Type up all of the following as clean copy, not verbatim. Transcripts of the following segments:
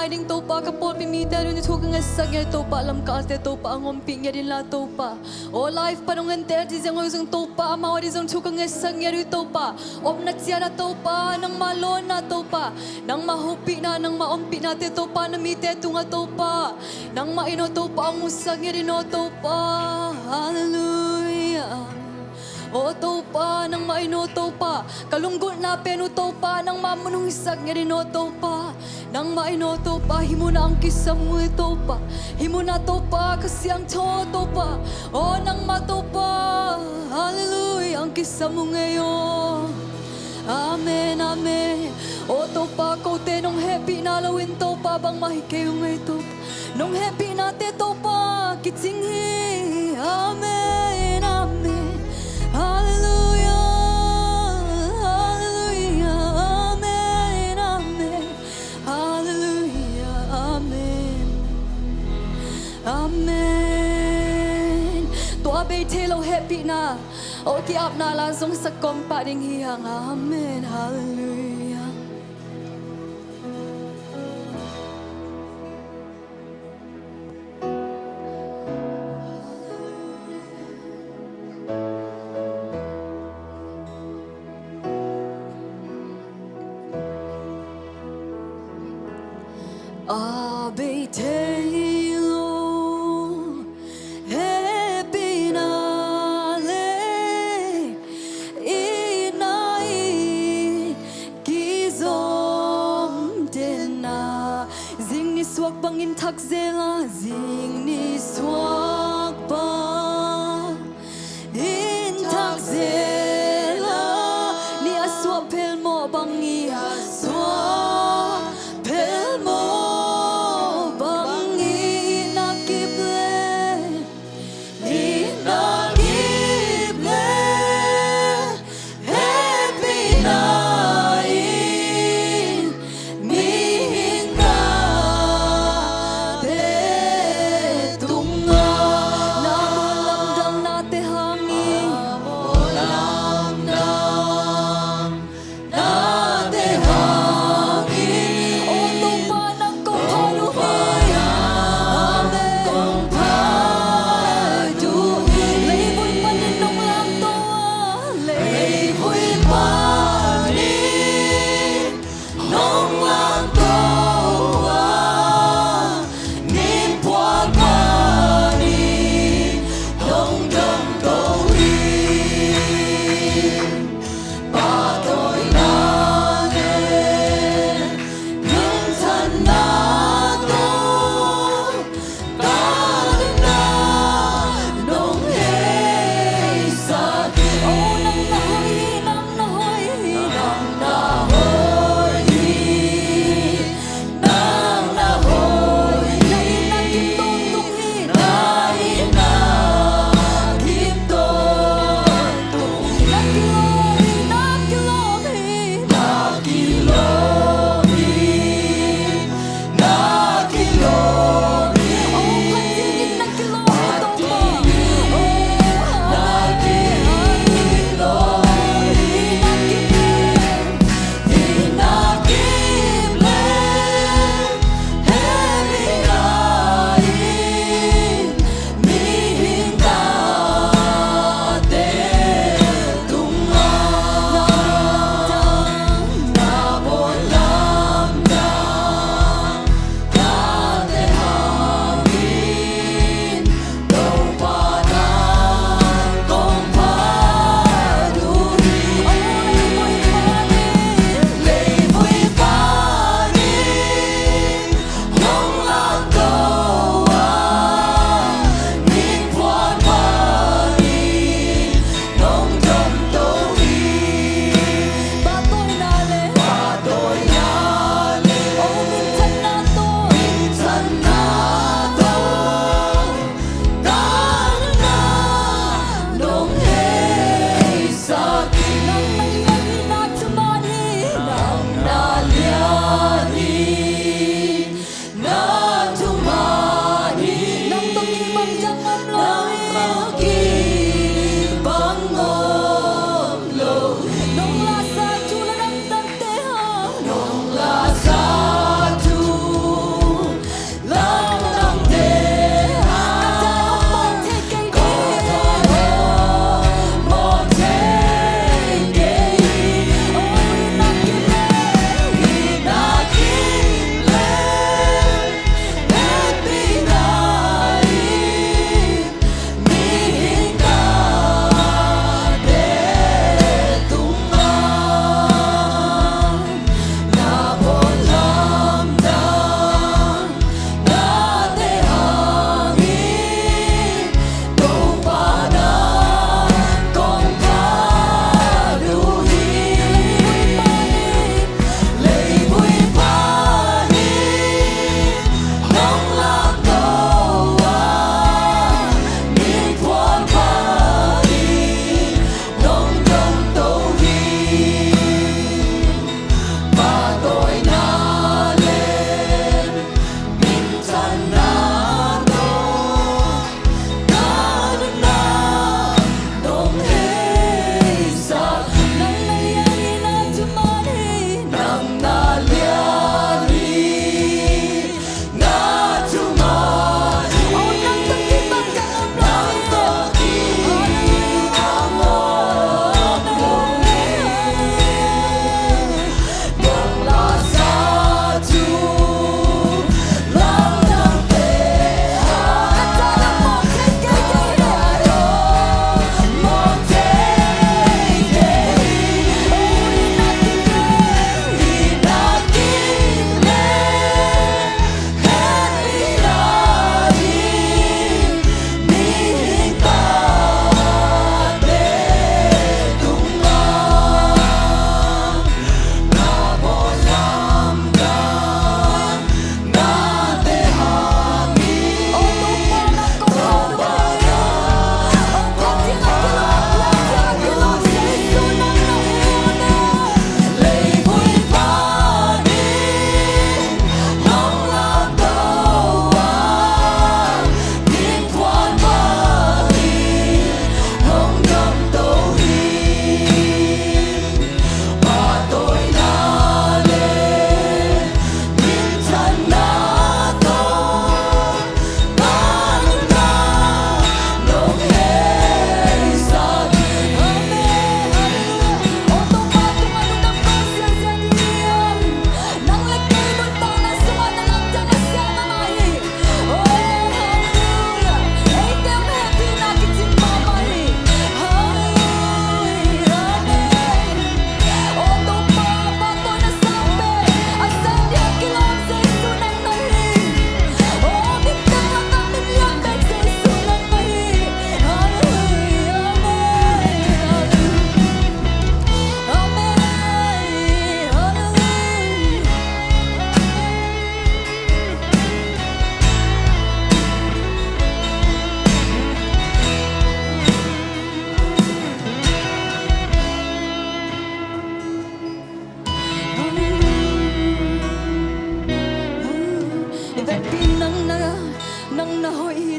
ding topa kapol pimita rin tugang esag ya topa alam ka ate topa ang umping ya din la topa. O life parang enter di sang usang topa mawa di sang tugang esag ya rin topa. Om natsiya na topa nang malon na topa. Nang mahupi na nang maumpi na te topa na mite tunga topa. Nang maino topa ang usag ya din o topa. Hallelujah. O topa nang maino topa kalunggot na peno topa nang mamunong isag nga rin o topa nang maino topa himo na ang kisam mo topa himo na topa kasi ang topa o nang matopa hallelujah ang kisam mo ngayon amen amen o topa ko te nung happy na lawin topa bang mahikayo ngay topa nung happy na te topa kitsinghi amen amen hallelujah, hallelujah, amen, amen, hallelujah, amen, amen. Tua bay telo happy na, o kiap na langsung sa komparing hiyang, amen, hallelujah. Abe telo happy na le inai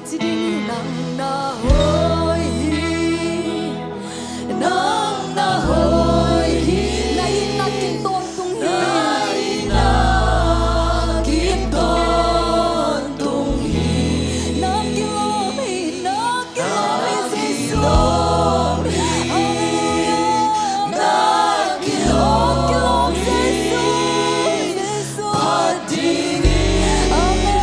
tiding nang nahoy nang nahoy lain na kinton tung lain na kinton tung nang kilomi sesom hallelujah nang kilom sesom padini amen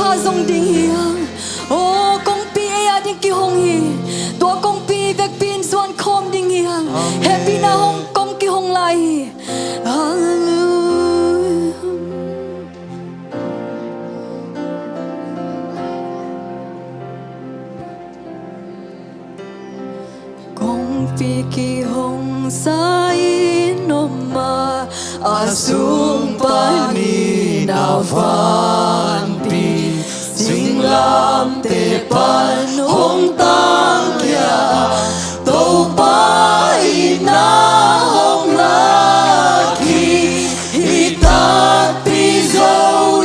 pa dòng đình hiang ô công pi e đình ki hong hi tua công pi vek pin suan khom đình hiang happy na hong công ki hong lai hi hallelujah công pi ki hong sai no ma asung pani na van pi sing lam te pan hong tang kia tâu pa ina hong la ki hi ta pi zo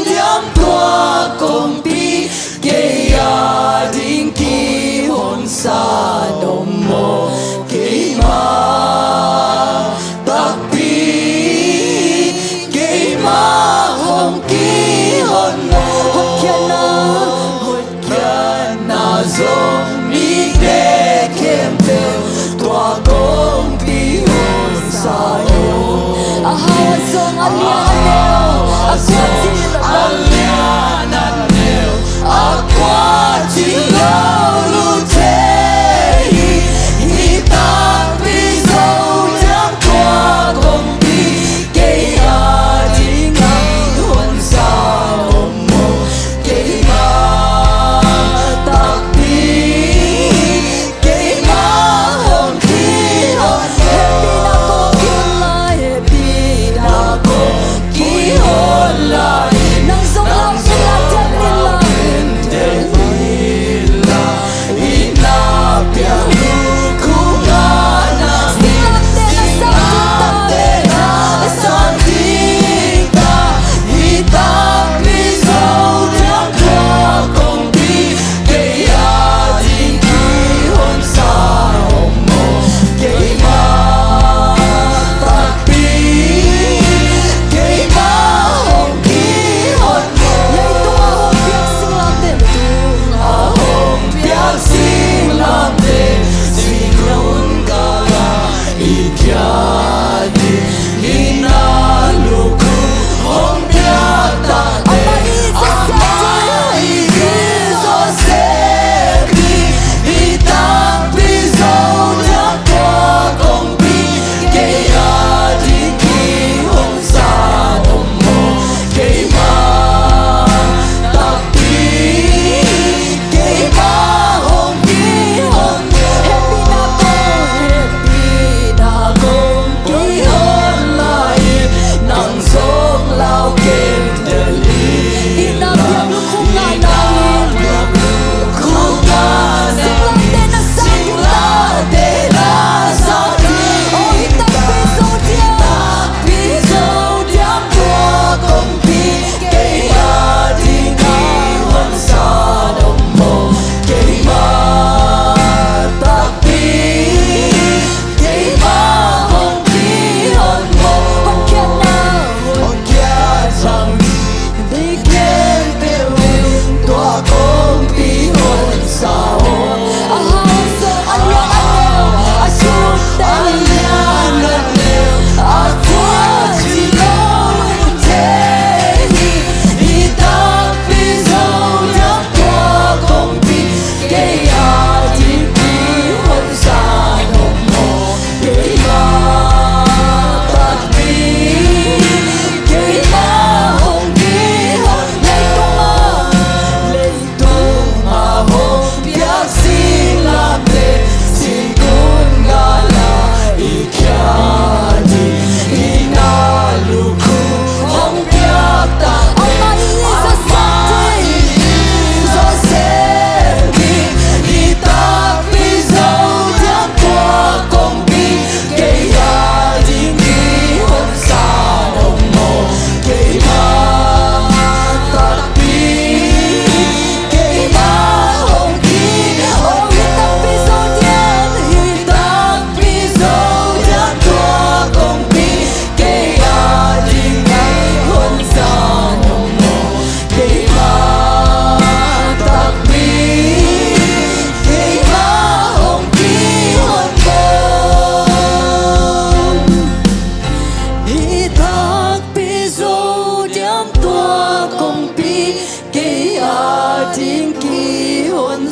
liam tua công pi ke ya ding ki hon sa no mo ke ma tak pi ke ma hong ki hon mo hot kya na zo mi de kem pe tua công pi hon sa yo ahawa song alian aneo aqua ti lu te hi ta pi zo liam tua công pi ke ya ding ki hon sa no mo ke ma ta pi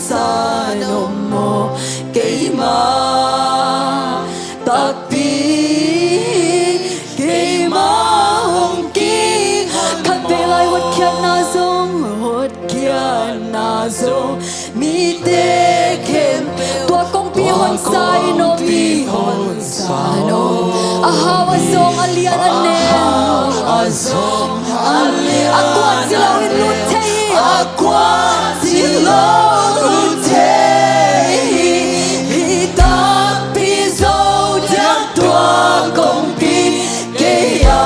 sa no mo kay ma takpi kay ma hong ki kan belai wat kyan na zong mi te kem tua kong pi hon sai no pi hon sa no ahawa zong alian anen azong alian akuat silaw in lutei akuat silaw lutei hitak piso diang tua kong pi kaya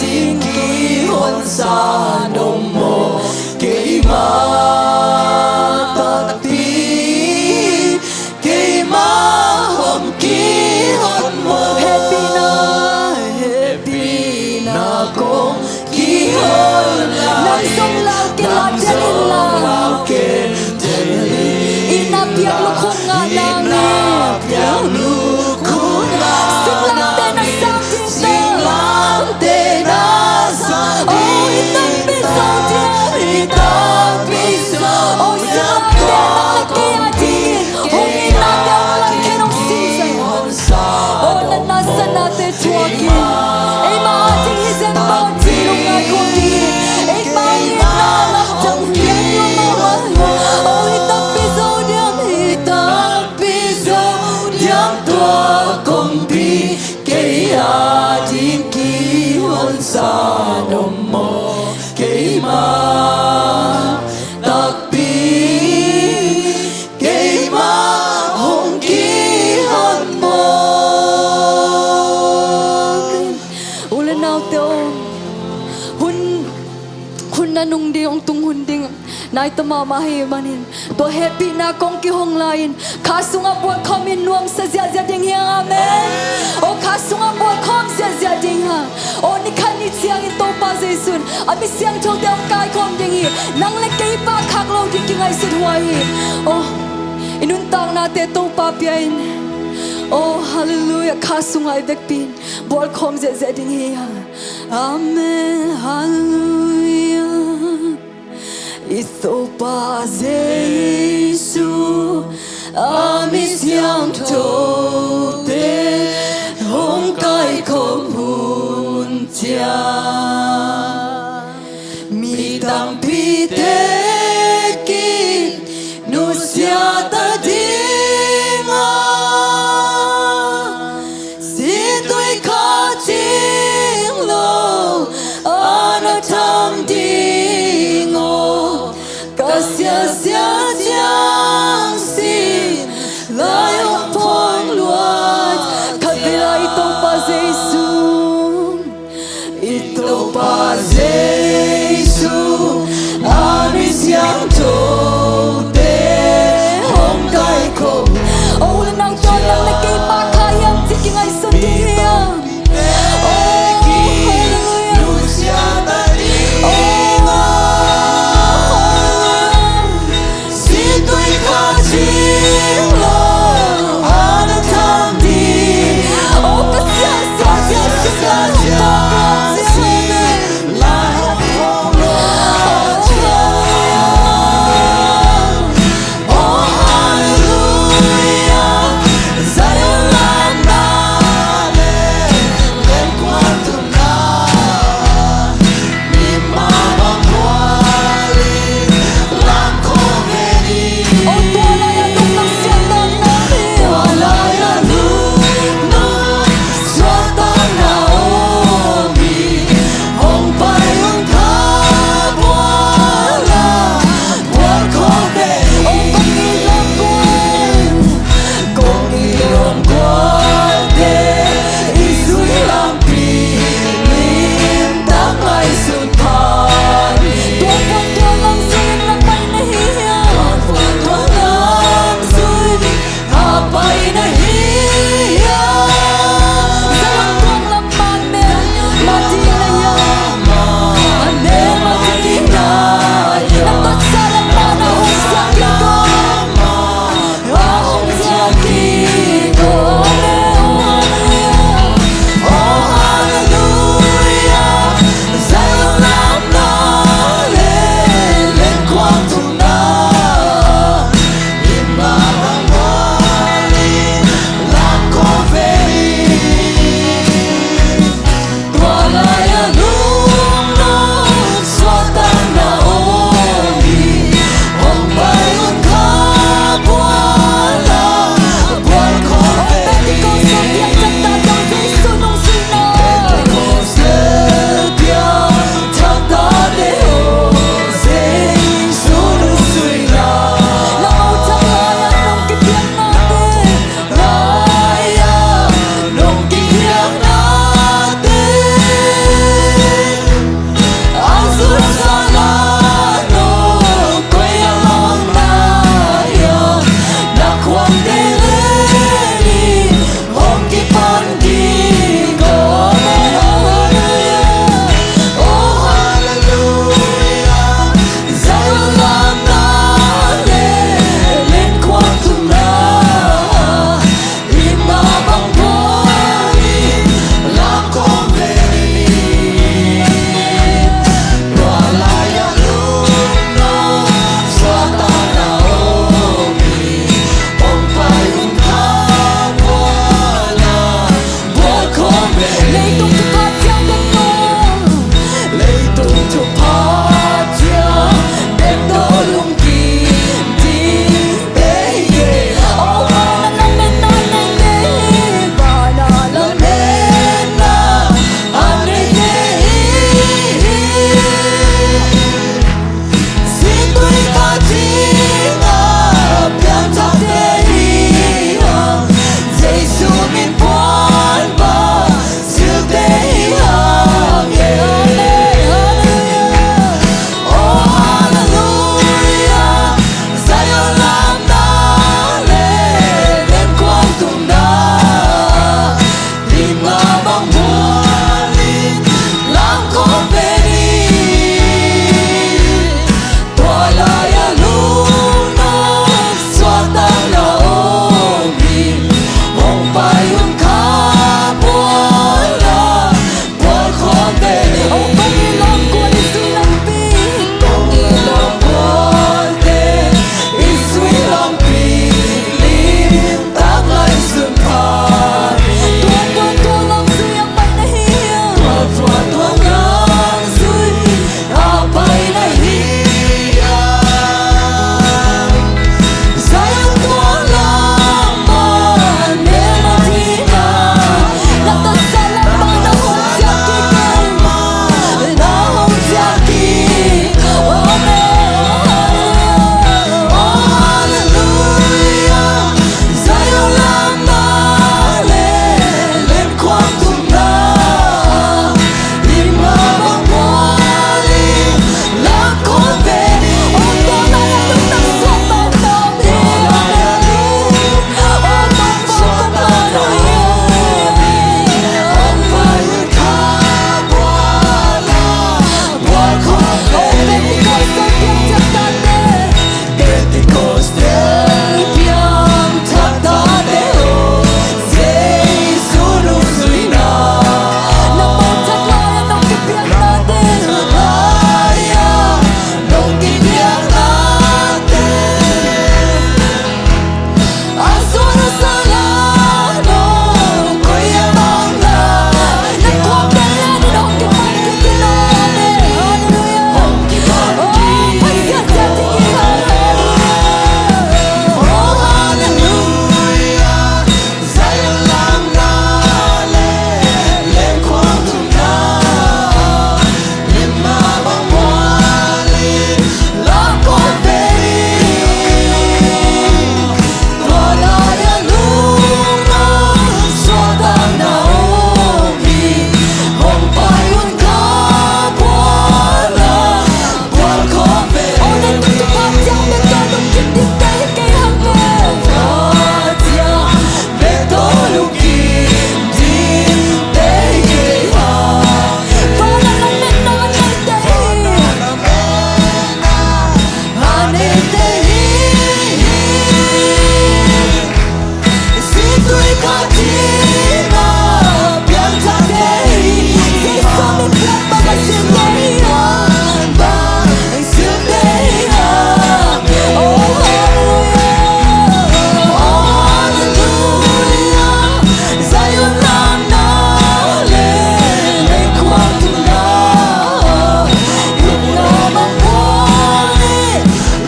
ding ki hon sa no mo kay ma nung diong tung hunding nai tama mahi manin to happy na kong ki hong lain kasunga buat komin nuam sa zia zia ding yang amen o kasunga buat kom zia zia ding ha o ni kan ni siang ito pa zesun abi siang chong dem kai kom ding hi nang le kay pa khak lo ding ki ngai sit huai o inuntang na te to pa piain oh hallelujah kasunga ibek pin buat kom zia zia ding hi ha amen hallelujah ito pa Jesu amis yang tote hong kai kom hun tia mi tang pi te ki nu sia ta dinga si tui ka ting lo ana tam dingo Sia sia jiang xin lai hong phong luat kat bila ito pa Jesu amis yang tote hong kai ko oh nang ton nang lagi pa kayang tiking ay sundiang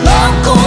Langkah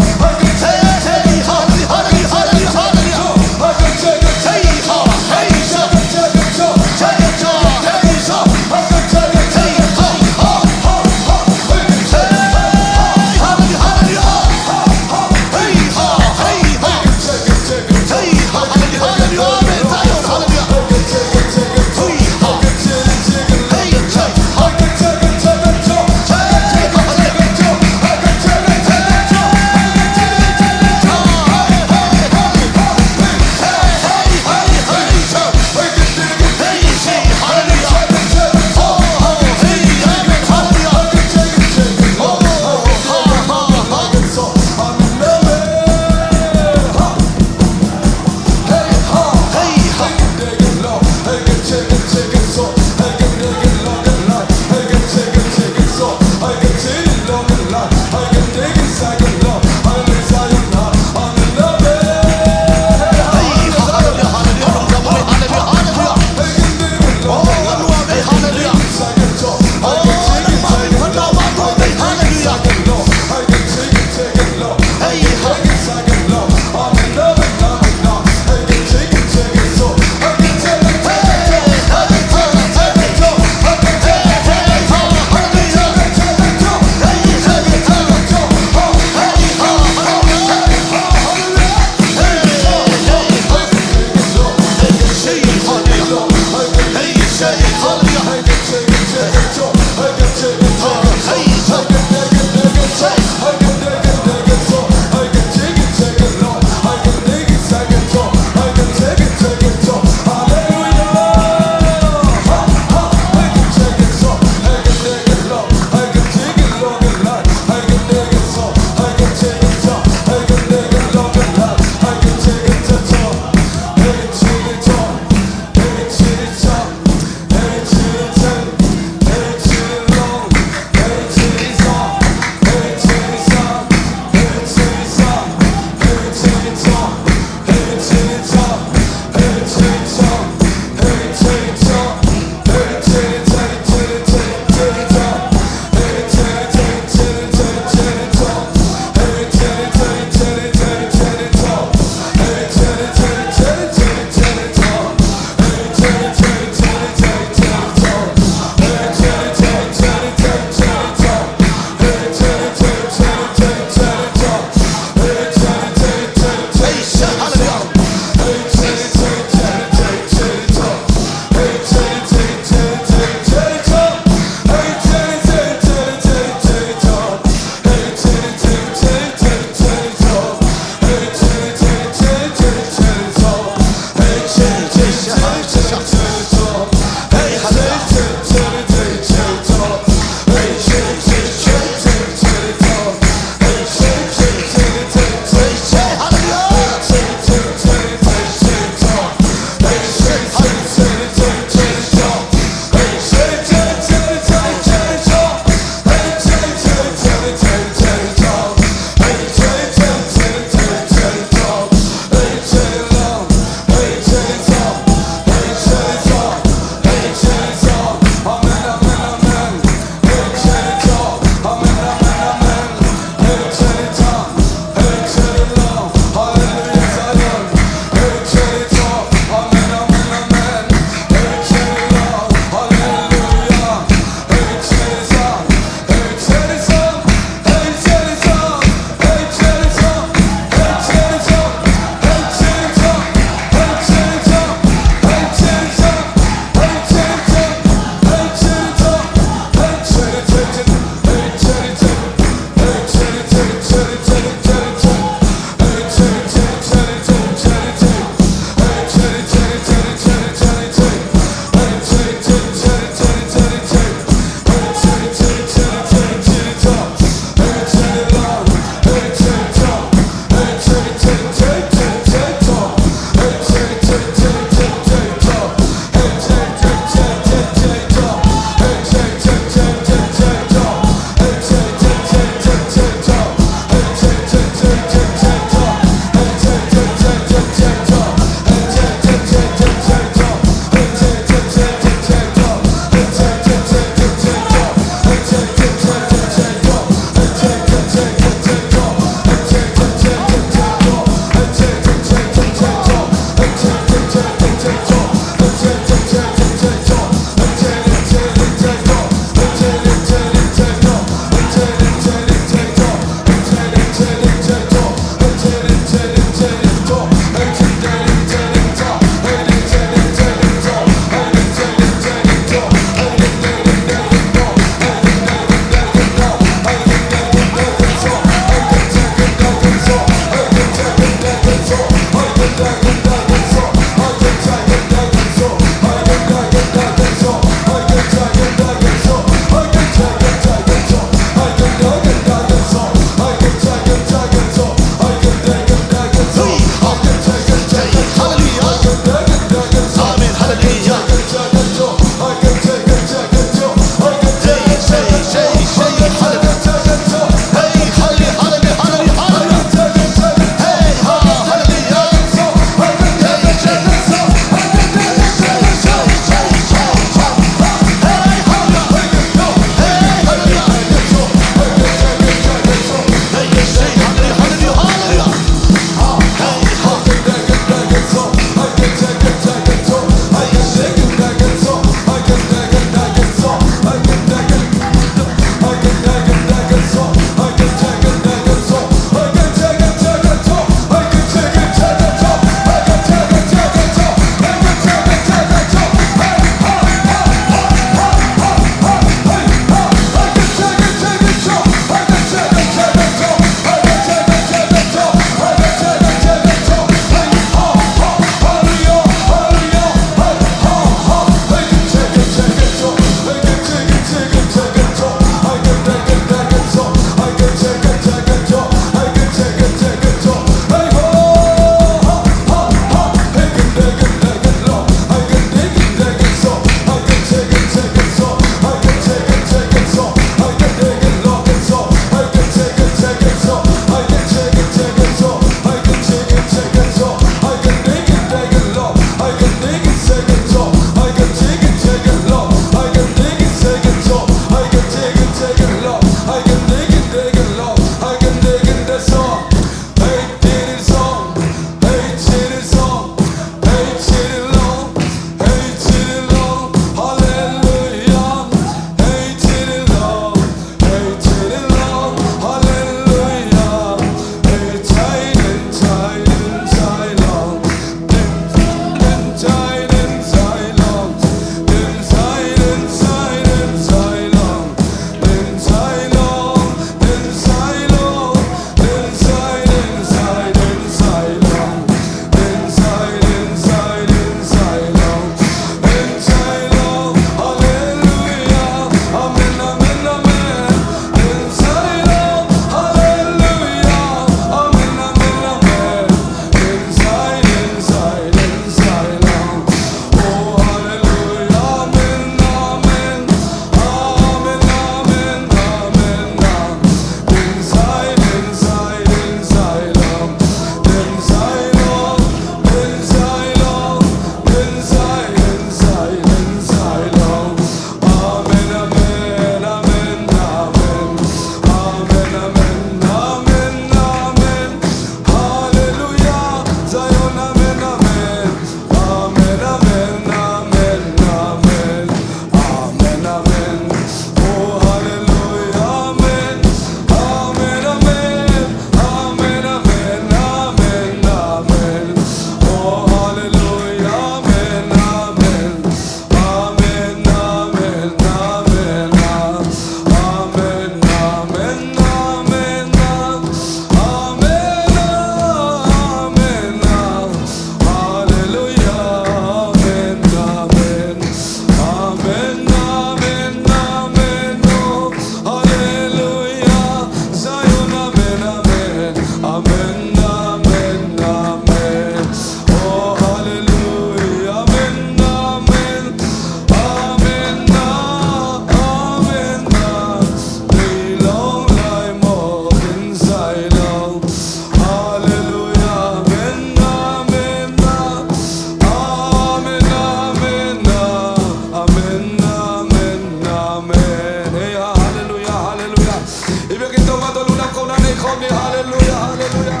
luna kona ne komi hallelujah hallelujah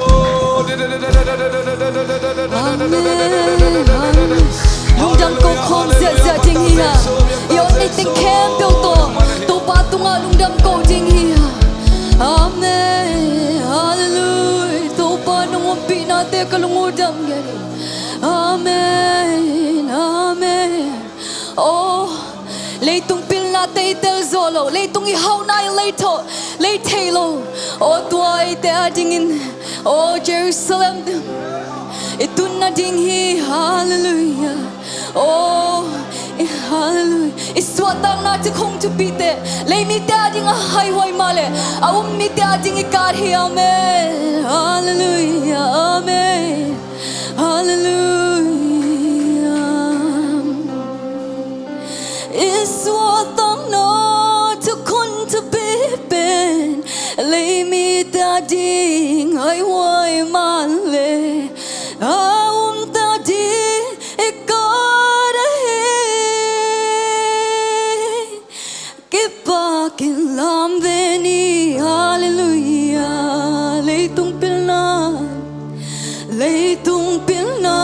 oh lung dam ko khom zia zia ding hi ha yo nei ting kem pyo to pa tunga lung dam ko ding hi ha amen hallelujah to pa nong pi na te ka lung dam ge amen amen oh leitung pil na te tel zolo leitung I hau na leito leitelo oh tuai te ading in oh Jerusalem itun na ding hi hallelujah oh hallelujah iswatang na te kong to be te lei mi te ading a highway male awum mi te ading I God hi amen hallelujah amen hallelujah iswatang na te kong to be ben lei mi te ading highway male awum te ading Kipakin lam veni hallelujah leitung pilna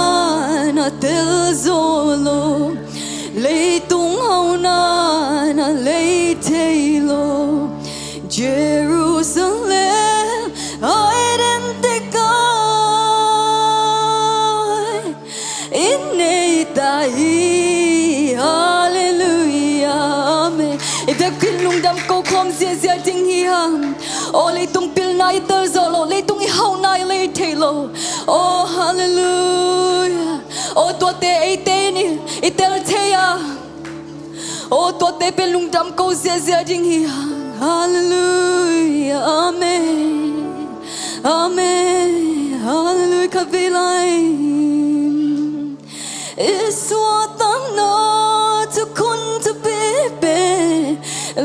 na tel zolo leitung hauna na leitelo Jerusalem identical inaitai hallelujah amen Idak pilung dam ko khom zia zia ding hi ham oh leitung pil na itel zolo leitung I hau na leitelo oh hallelujah oh to te ite ni itel teya oh to te pilung dam ko zia zia ding hi hallelujah amen amen hallelujah kavilai iswatang na to kun to be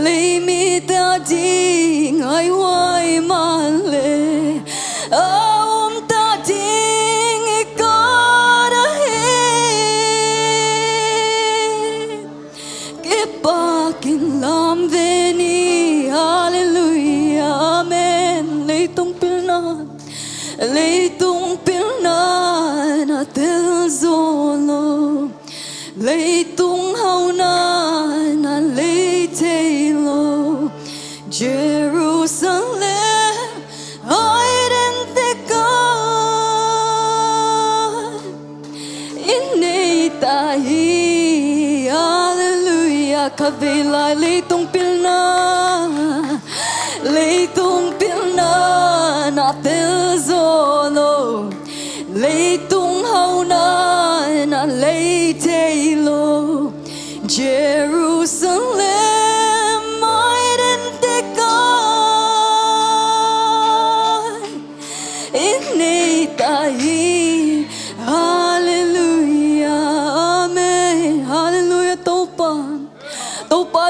lei mi ta ding ai wai male om ta ding I got a get back in lam veni hallelujah amen leitung pilna na tel zolo leitung hauna na leitelo Jerusalem identical inaitai hallelujah kavela leitung pilna na tel zolo leitung hauna na leitelo Jerusalem identical inaitai hallelujah amen hallelujah topa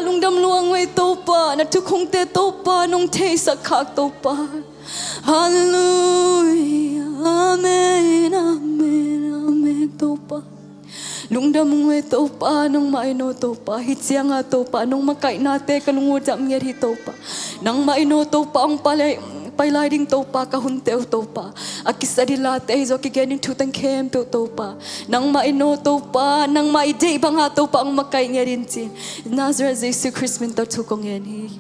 lung dam luang wei topa na tu khong te topa nong te sakak topa hallelujah amen amen amen topa lung dam we topa nong mai no topa hitsiang a topa nong makai na te kalungu jam nger hi topa nang mai no topa ang palai ding topa ka hun teu topa akisadila te zo ki genin tu tang kem pe topa nang mai no topa nang mai de banga topa ang makai ngerin chin Nazareth Jesus Christ min to tu kong en hi